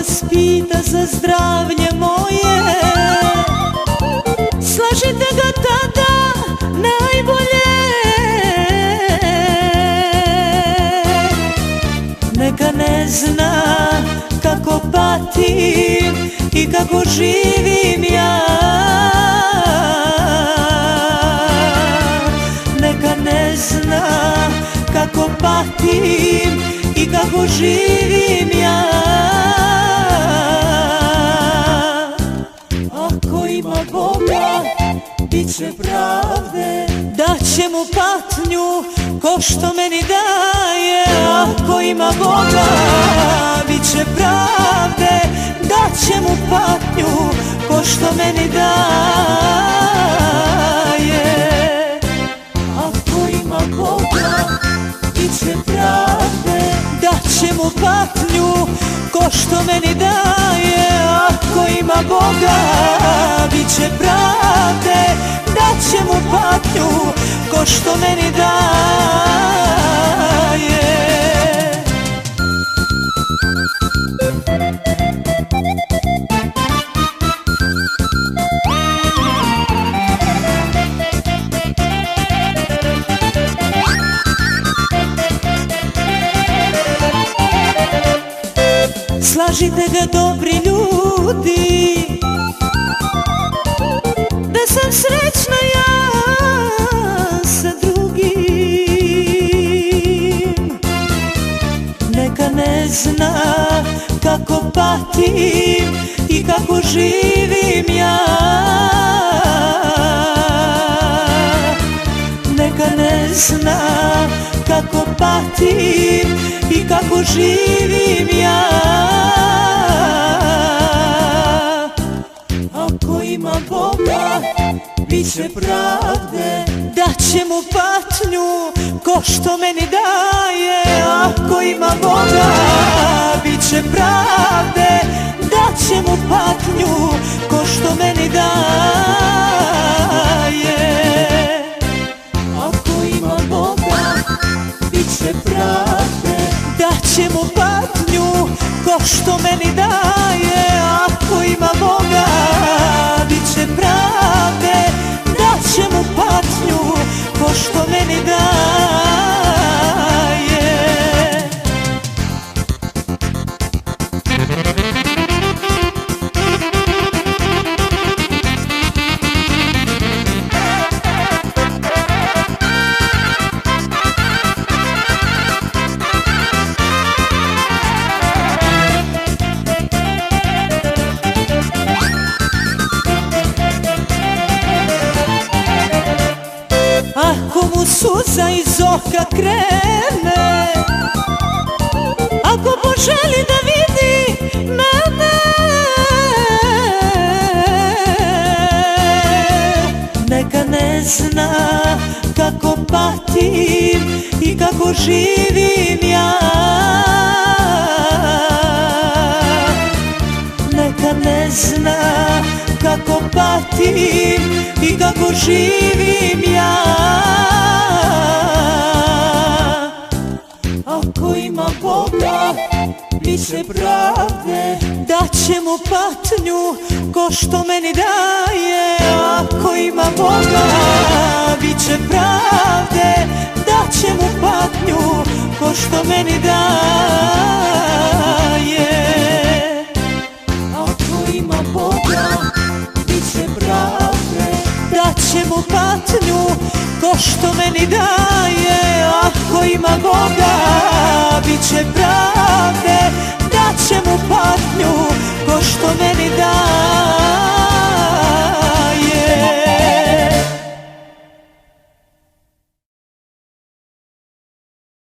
vas pita za zdravlje moje, slažite ga tada najbolje. Neka ne zna kako patim i kako živim ja. Neka ne zna kako patim i kako živim ja. Ako ima Boga, bit će pravde, daće mu patnju ko što meni daje. Ako ima Boga, bit će pravde, daće mu patnju ko što meni daje. Ako ima Boga, bit će pravde, daće mu patnju ko što meni daje. Ako ima Boga, bit će pravde, daće mu patnju ko što meni daje. Slažite ga dobri ljudi da sam srećna ja sa drugim. Neka ne zna kako patim i kako živim ja. Neka ne zna kako patim i kako živim ja. Ako ima Boga, bit će pravde, daće mu patnju ko što meni daje. Ako ima Boga, bit će pravde, daće mu patnju ko što meni daje. Ako ima Boga, bit će pravde, daće mu patnju ko što meni daje. Ako ima Boga, bit će pravde, daće mu patnju ko što meni daje. Ako mu suza iz oka krene, ako poželi da vidi mene, neka ne zna kako patim i kako živim ja. Neka ne zna kako patim i kako živim ja. Ako ima Boga, bit će pravde, daće mu patnju ko što meni daje. Ako ima Boga, bit će pravde, daće mu patnju ko što meni daje. Ako ima Boga, bit će pravde, daće mu patnju ko što meni daje. Ako ima Boga, bit će pravde,